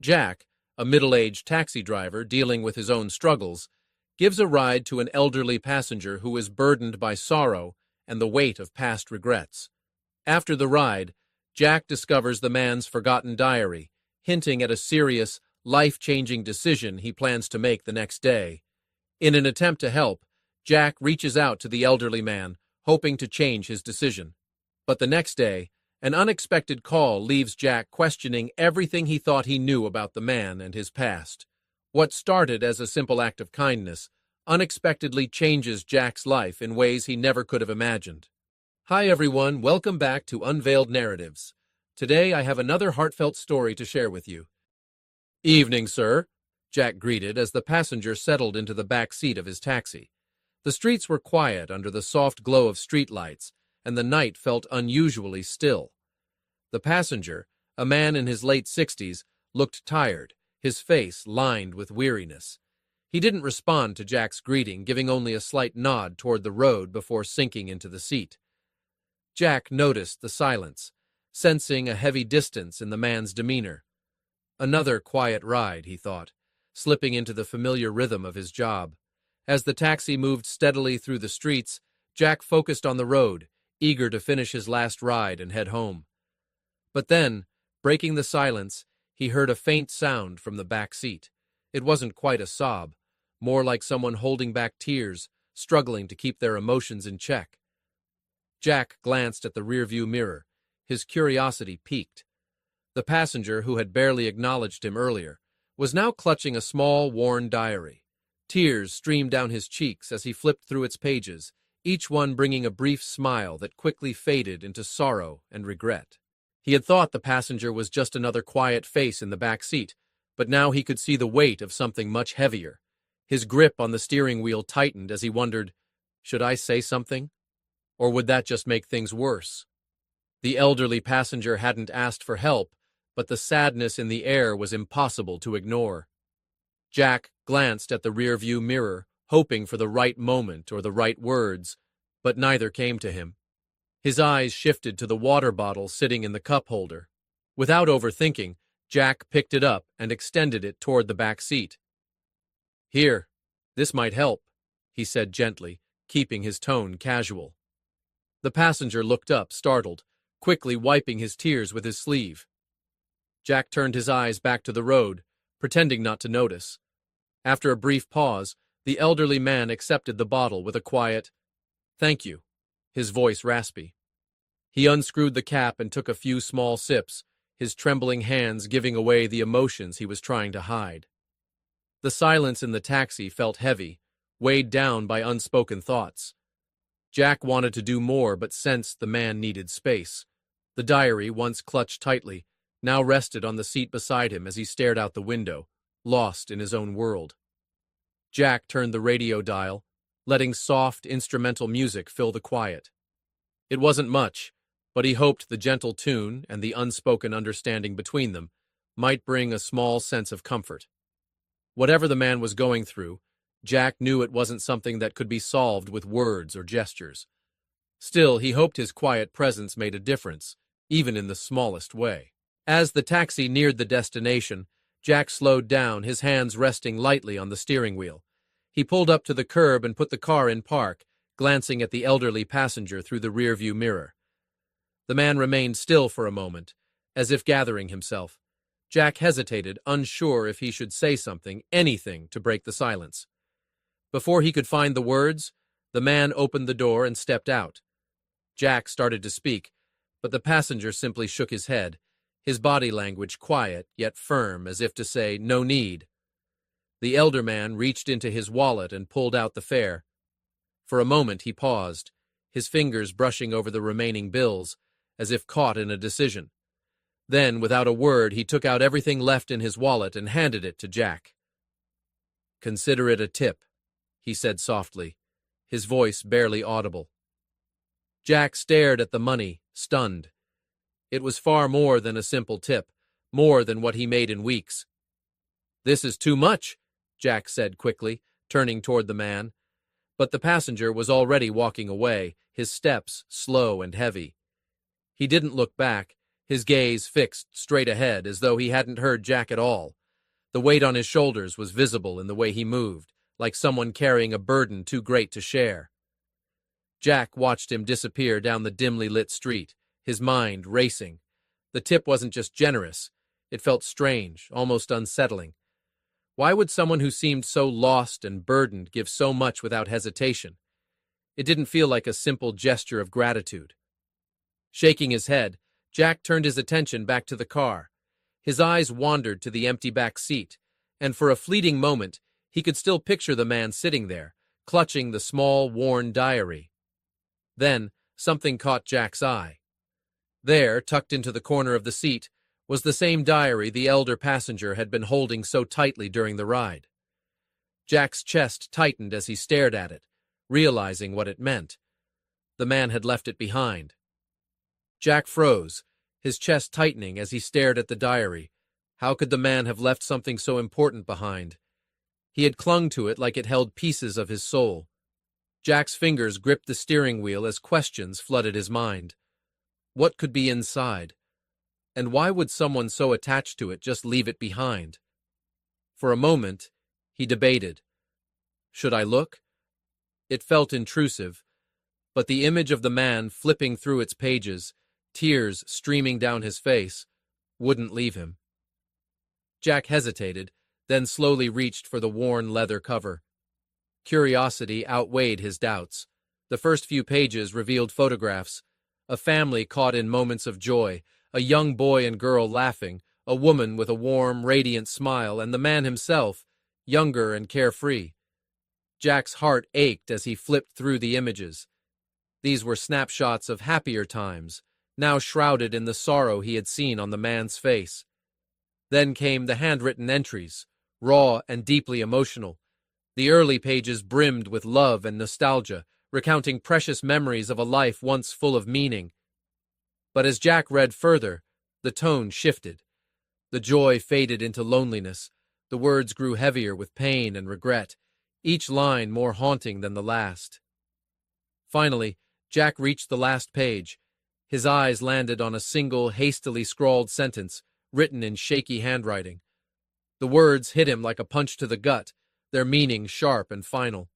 Jack, a middle-aged taxi driver dealing with his own struggles, gives a ride to an elderly passenger who is burdened by sorrow and the weight of past regrets. After the ride, Jack discovers the man's forgotten diary, hinting at a serious, life-changing decision he plans to make the next day. In an attempt to help, Jack reaches out to the elderly man, hoping to change his decision. But the next day, an unexpected call leaves Jack questioning everything he thought he knew about the man and his past. What started as a simple act of kindness unexpectedly changes Jack's life in ways he never could have imagined. Hi everyone, welcome back to Unveiled Narratives. Today I have another heartfelt story to share with you. "Evening, sir," Jack greeted as the passenger settled into the back seat of his taxi. The streets were quiet under the soft glow of streetlights, and the night felt unusually still. The passenger, a man in his late 60s, looked tired, his face lined with weariness. He didn't respond to Jack's greeting, giving only a slight nod toward the road before sinking into the seat. Jack noticed the silence, sensing a heavy distance in the man's demeanor. Another quiet ride, he thought, slipping into the familiar rhythm of his job. As the taxi moved steadily through the streets, Jack focused on the road, eager to finish his last ride and head home. But then, breaking the silence, he heard a faint sound from the back seat. It wasn't quite a sob, more like someone holding back tears, struggling to keep their emotions in check. Jack glanced at the rearview mirror, his curiosity piqued. The passenger, who had barely acknowledged him earlier, was now clutching a small, worn diary. Tears streamed down his cheeks as he flipped through its pages, each one bringing a brief smile that quickly faded into sorrow and regret. He had thought the passenger was just another quiet face in the back seat, but now he could see the weight of something much heavier. His grip on the steering wheel tightened as he wondered, should I say something? Or would that just make things worse? The elderly passenger hadn't asked for help, but the sadness in the air was impossible to ignore. Jack glanced at the rearview mirror, hoping for the right moment or the right words, but neither came to him. His eyes shifted to the water bottle sitting in the cup holder. Without overthinking, Jack picked it up and extended it toward the back seat. "Here, this might help," he said gently, keeping his tone casual. The passenger looked up, startled, quickly wiping his tears with his sleeve. Jack turned his eyes back to the road, pretending not to notice. After a brief pause, the elderly man accepted the bottle with a quiet, "Thank you," his voice raspy. He unscrewed the cap and took a few small sips, his trembling hands giving away the emotions he was trying to hide. The silence in the taxi felt heavy, weighed down by unspoken thoughts. Jack wanted to do more but sensed the man needed space. The diary, once clutched tightly, now rested on the seat beside him as he stared out the window, lost in his own world. Jack turned the radio dial, letting soft, instrumental music fill the quiet. It wasn't much, but he hoped the gentle tune and the unspoken understanding between them might bring a small sense of comfort. Whatever the man was going through, Jack knew it wasn't something that could be solved with words or gestures. Still, he hoped his quiet presence made a difference, even in the smallest way. As the taxi neared the destination, Jack slowed down, his hands resting lightly on the steering wheel. He pulled up to the curb and put the car in park, glancing at the elderly passenger through the rearview mirror. The man remained still for a moment, as if gathering himself. Jack hesitated, unsure if he should say something, anything, to break the silence. Before he could find the words, the man opened the door and stepped out. Jack started to speak, but the passenger simply shook his head, his body language quiet yet firm, as if to say, "No need." The elder man reached into his wallet and pulled out the fare. For a moment he paused, his fingers brushing over the remaining bills, as if caught in a decision. Then, without a word, he took out everything left in his wallet and handed it to Jack. "Consider it a tip," he said softly, his voice barely audible. Jack stared at the money, stunned. It was far more than a simple tip, more than what he made in weeks. "This is too much," Jack said quickly, turning toward the man. But the passenger was already walking away, his steps slow and heavy. He didn't look back, his gaze fixed straight ahead as though he hadn't heard Jack at all. The weight on his shoulders was visible in the way he moved, like someone carrying a burden too great to share. Jack watched him disappear down the dimly lit street, his mind racing. The tip wasn't just generous, it felt strange, almost unsettling. Why would someone who seemed so lost and burdened give so much without hesitation? It didn't feel like a simple gesture of gratitude. Shaking his head, Jack turned his attention back to the car. His eyes wandered to the empty back seat, and for a fleeting moment, he could still picture the man sitting there, clutching the small, worn diary. Then, something caught Jack's eye. There, tucked into the corner of the seat, was the same diary the elder passenger had been holding so tightly during the ride. Jack's chest tightened as he stared at it, realizing what it meant. The man had left it behind. Jack froze, his chest tightening as he stared at the diary. How could the man have left something so important behind? He had clung to it like it held pieces of his soul. Jack's fingers gripped the steering wheel as questions flooded his mind. What could be inside? And why would someone so attached to it just leave it behind? For a moment, he debated. Should I look? It felt intrusive, but the image of the man flipping through its pages, tears streaming down his face, wouldn't leave him. Jack hesitated, then slowly reached for the worn leather cover. Curiosity outweighed his doubts. The first few pages revealed photographs. A family caught in moments of joy, a young boy and girl laughing, a woman with a warm, radiant smile, and the man himself, younger and carefree. Jack's heart ached as he flipped through the images. These were snapshots of happier times, now shrouded in the sorrow he had seen on the man's face. Then came the handwritten entries, raw and deeply emotional. The early pages brimmed with love and nostalgia, recounting precious memories of a life once full of meaning. But as Jack read further, the tone shifted. The joy faded into loneliness. The words grew heavier with pain and regret, each line more haunting than the last. Finally, Jack reached the last page. His eyes landed on a single, hastily scrawled sentence, written in shaky handwriting. The words hit him like a punch to the gut, their meaning sharp and final.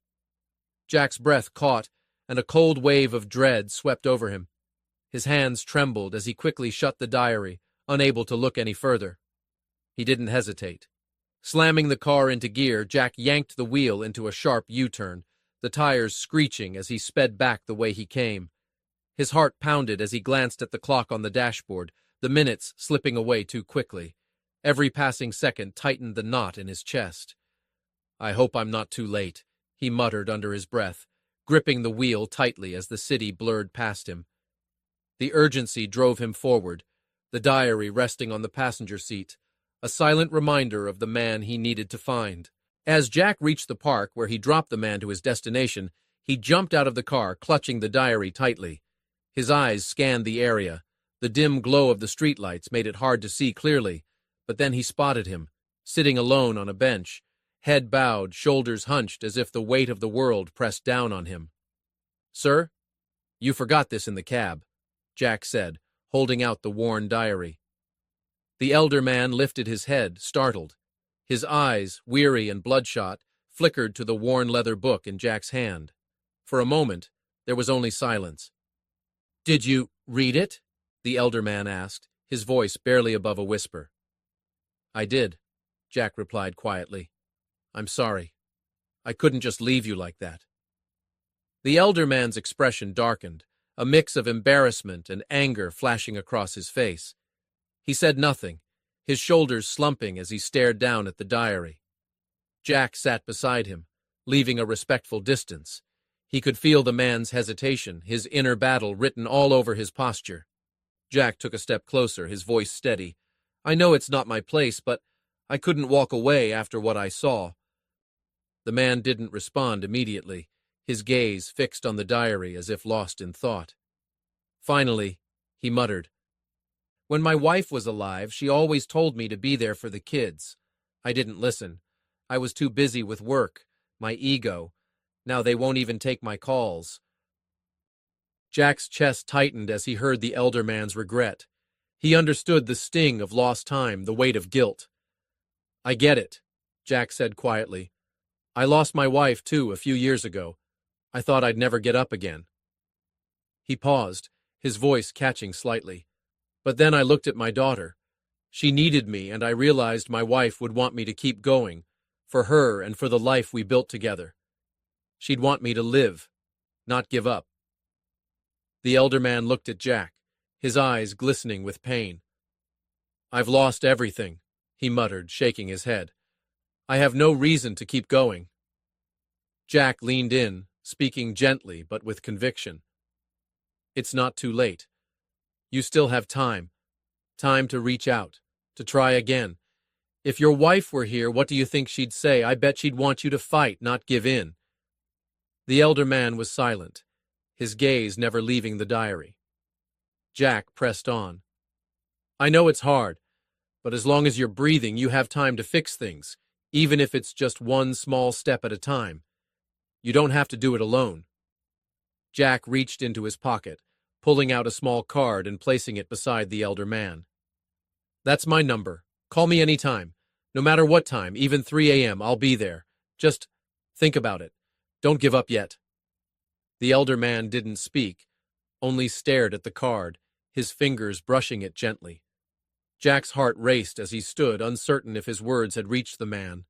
Jack's breath caught, and a cold wave of dread swept over him. His hands trembled as he quickly shut the diary, unable to look any further. He didn't hesitate. Slamming the car into gear, Jack yanked the wheel into a sharp U-turn, the tires screeching as he sped back the way he came. His heart pounded as he glanced at the clock on the dashboard, the minutes slipping away too quickly. Every passing second tightened the knot in his chest. I hope I'm not too late, he muttered under his breath, gripping the wheel tightly as the city blurred past him. The urgency drove him forward, the diary resting on the passenger seat, a silent reminder of the man he needed to find. As Jack reached the park where he dropped the man to his destination, he jumped out of the car, clutching the diary tightly. His eyes scanned the area. The dim glow of the streetlights made it hard to see clearly, but then he spotted him, sitting alone on a bench, head bowed, shoulders hunched as if the weight of the world pressed down on him. "Sir, you forgot this in the cab," Jack said, holding out the worn diary. The elder man lifted his head, startled. His eyes, weary and bloodshot, flickered to the worn leather book in Jack's hand. For a moment, there was only silence. "Did you read it?" the elder man asked, his voice barely above a whisper. "I did," Jack replied quietly. "I'm sorry. I couldn't just leave you like that." The elder man's expression darkened, a mix of embarrassment and anger flashing across his face. He said nothing, his shoulders slumping as he stared down at the diary. Jack sat beside him, leaving a respectful distance. He could feel the man's hesitation, his inner battle written all over his posture. Jack took a step closer, his voice steady. "I know it's not my place, but I couldn't walk away after what I saw." The man didn't respond immediately, his gaze fixed on the diary as if lost in thought. Finally, he muttered, "When my wife was alive, she always told me to be there for the kids. I didn't listen. I was too busy with work, my ego. Now they won't even take my calls." Jack's chest tightened as he heard the elder man's regret. He understood the sting of lost time, the weight of guilt. "I get it," Jack said quietly. "I lost my wife, too, a few years ago. I thought I'd never get up again." He paused, his voice catching slightly. "But then I looked at my daughter. She needed me, and I realized my wife would want me to keep going, for her and for the life we built together. She'd want me to live, not give up." The elder man looked at Jack, his eyes glistening with pain. "I've lost everything," he muttered, shaking his head. "I have no reason to keep going." Jack leaned in, speaking gently but with conviction. "It's not too late. You still have time. Time to reach out, to try again. If your wife were here, what do you think she'd say? I bet she'd want you to fight, not give in." The elder man was silent, his gaze never leaving the diary. Jack pressed on. "I know it's hard, but as long as you're breathing, you have time to fix things, even if it's just one small step at a time. You don't have to do it alone." Jack reached into his pocket, pulling out a small card and placing it beside the elder man. "That's my number. Call me any time. No matter what time, even 3 a.m., I'll be there. Just think about it. Don't give up yet." The elder man didn't speak, only stared at the card, his fingers brushing it gently. Jack's heart raced as he stood, uncertain if his words had reached the man.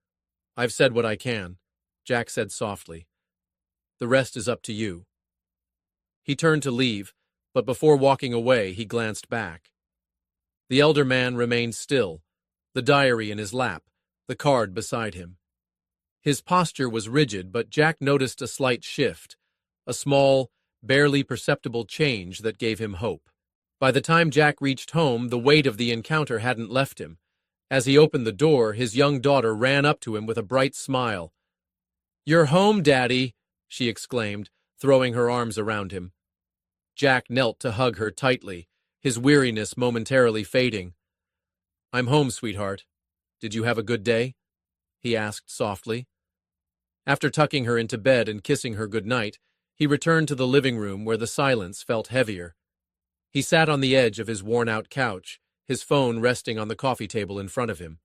"I've said what I can," Jack said softly. "The rest is up to you." He turned to leave, but before walking away, he glanced back. The elder man remained still, the diary in his lap, the card beside him. His posture was rigid, but Jack noticed a slight shift, a small, barely perceptible change that gave him hope. By the time Jack reached home, the weight of the encounter hadn't left him. As he opened the door, his young daughter ran up to him with a bright smile. "You're home, Daddy," she exclaimed, throwing her arms around him. Jack knelt to hug her tightly, his weariness momentarily fading. "I'm home, sweetheart. Did you have a good day?" he asked softly. After tucking her into bed and kissing her good night, he returned to the living room where the silence felt heavier. He sat on the edge of his worn-out couch, his phone resting on the coffee table in front of him.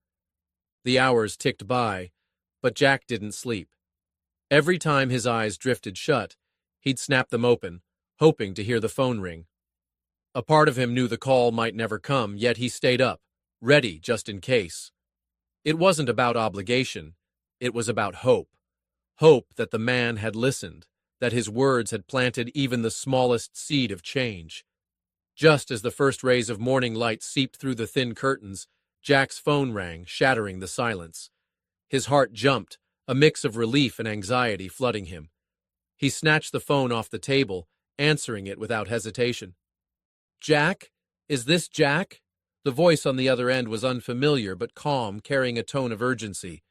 The hours ticked by, but Jack didn't sleep. Every time his eyes drifted shut, he'd snap them open, hoping to hear the phone ring. A part of him knew the call might never come, yet he stayed up, ready just in case. It wasn't about obligation, it was about hope. Hope that the man had listened, that his words had planted even the smallest seed of change. Just as the first rays of morning light seeped through the thin curtains, Jack's phone rang, shattering the silence. His heart jumped, a mix of relief and anxiety flooding him. He snatched the phone off the table, answering it without hesitation. "Jack? Is this Jack?" The voice on the other end was unfamiliar but calm, carrying a tone of urgency.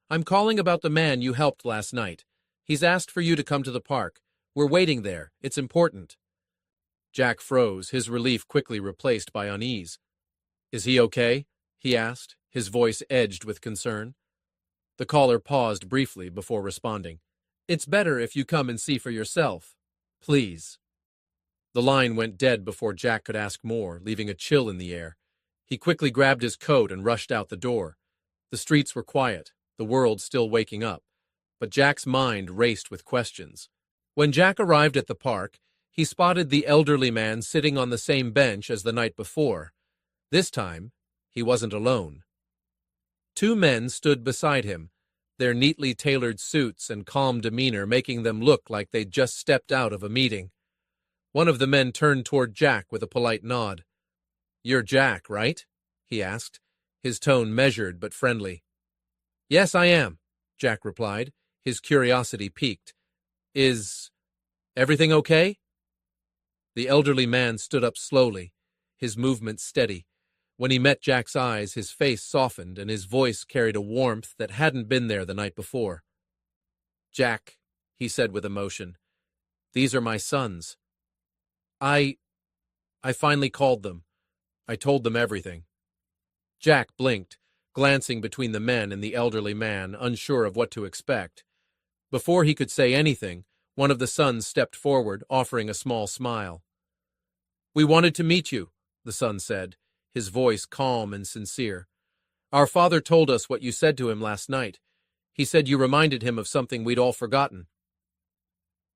"I'm calling about the man you helped last night. He's asked for you to come to the park. We're waiting there. It's important." Jack froze, his relief quickly replaced by unease. "Is he okay?" he asked, his voice edged with concern. The caller paused briefly before responding. "It's better if you come and see for yourself. Please." The line went dead before Jack could ask more, leaving a chill in the air. He quickly grabbed his coat and rushed out the door. The streets were quiet, the world still waking up, but Jack's mind raced with questions. When Jack arrived at the park, he spotted the elderly man sitting on the same bench as the night before. This time, he wasn't alone. Two men stood beside him, their neatly tailored suits and calm demeanor making them look like they'd just stepped out of a meeting. One of the men turned toward Jack with a polite nod. "You're Jack, right?" he asked, his tone measured but friendly. "Yes, I am," Jack replied, his curiosity piqued. "Is everything okay?" The elderly man stood up slowly, his movements steady. When he met Jack's eyes, his face softened and his voice carried a warmth that hadn't been there the night before. "Jack," he said with emotion, "these are my sons. I finally called them. I told them everything." Jack blinked, glancing between the men and the elderly man, unsure of what to expect. Before he could say anything, one of the sons stepped forward, offering a small smile. "We wanted to meet you," the son said, his voice calm and sincere. "Our father told us what you said to him last night. He said you reminded him of something we'd all forgotten."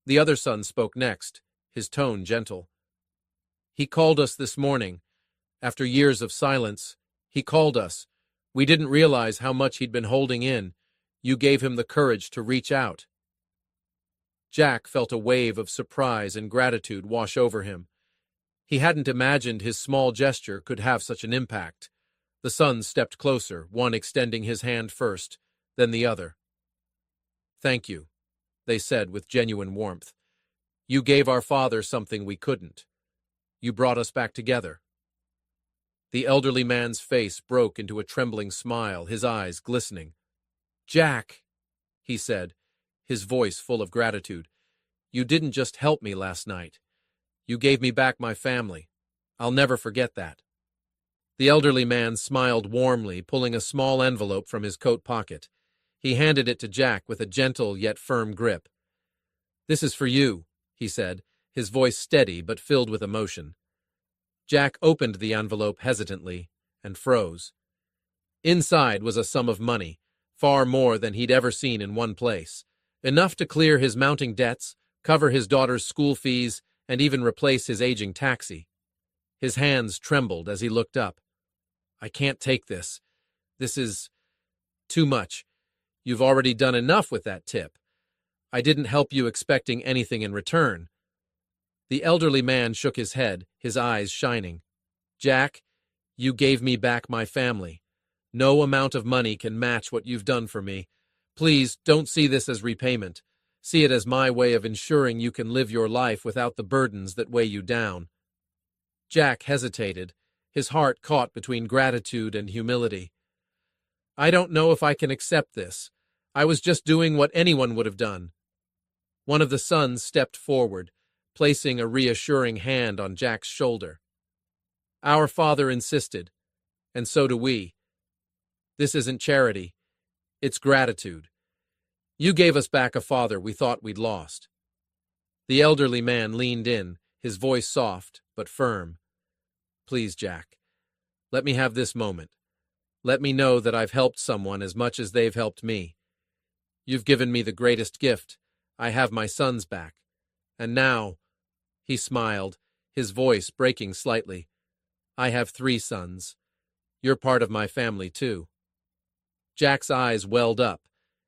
The other son spoke next, his tone gentle. "He called us this morning. After years of silence, he called us. We didn't realize how much he'd been holding in. You gave him the courage to reach out." Jack felt a wave of surprise and gratitude wash over him. He hadn't imagined his small gesture could have such an impact. The sons stepped closer, one extending his hand first, then the other. "Thank you," they said with genuine warmth. "You gave our father something we couldn't. You brought us back together." The elderly man's face broke into a trembling smile, his eyes glistening. "Jack," he said, his voice full of gratitude, "you didn't just help me last night. You gave me back my family. I'll never forget that." The elderly man smiled warmly, pulling a small envelope from his coat pocket. He handed it to Jack with a gentle yet firm grip. "This is for you," he said, his voice steady but filled with emotion. Jack opened the envelope hesitantly and froze. Inside was a sum of money, far more than he'd ever seen in one place, enough to clear his mounting debts, cover his daughter's school fees, and even replace his aging taxi. His hands trembled as he looked up. "I can't take this. This is too much. You've already done enough with that tip. I didn't help you expecting anything in return." The elderly man shook his head, his eyes shining. "Jack, you gave me back my family. No amount of money can match what you've done for me. Please don't see this as repayment. See it as my way of ensuring you can live your life without the burdens that weigh you down." Jack hesitated, his heart caught between gratitude and humility. "I don't know if I can accept this. I was just doing what anyone would have done." One of the sons stepped forward, placing a reassuring hand on Jack's shoulder. "Our father insisted, and so do we. This isn't charity. It's gratitude. You gave us back a father we thought we'd lost." The elderly man leaned in, his voice soft but firm. "Please, Jack, let me have this moment. Let me know that I've helped someone as much as they've helped me. You've given me the greatest gift. I have my sons back. And now," he smiled, his voice breaking slightly, "I have 3 sons. You're part of my family, too." Jack's eyes welled up,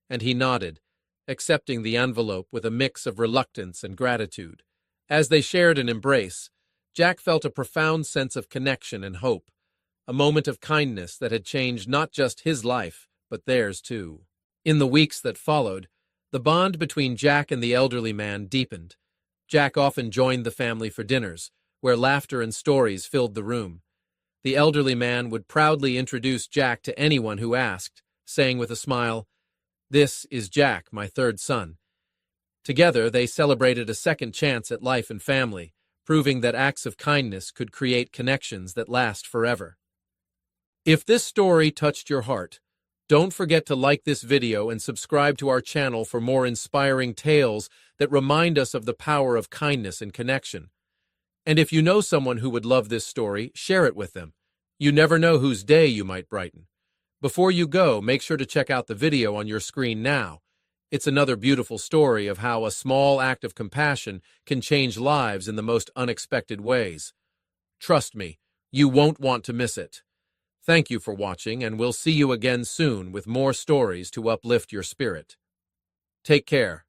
and he nodded, accepting the envelope with a mix of reluctance and gratitude. As they shared an embrace, Jack felt a profound sense of connection and hope, a moment of kindness that had changed not just his life, but theirs too. In the weeks that followed, the bond between Jack and the elderly man deepened. Jack often joined the family for dinners, where laughter and stories filled the room. The elderly man would proudly introduce Jack to anyone who asked, saying with a smile, "This is Jack, my 3rd son." Together, they celebrated a second chance at life and family, proving that acts of kindness could create connections that last forever. If this story touched your heart, don't forget to like this video and subscribe to our channel for more inspiring tales that remind us of the power of kindness and connection. And if you know someone who would love this story, share it with them. You never know whose day you might brighten. Before you go, make sure to check out the video on your screen now. It's another beautiful story of how a small act of compassion can change lives in the most unexpected ways. Trust me, you won't want to miss it. Thank you for watching, and we'll see you again soon with more stories to uplift your spirit. Take care.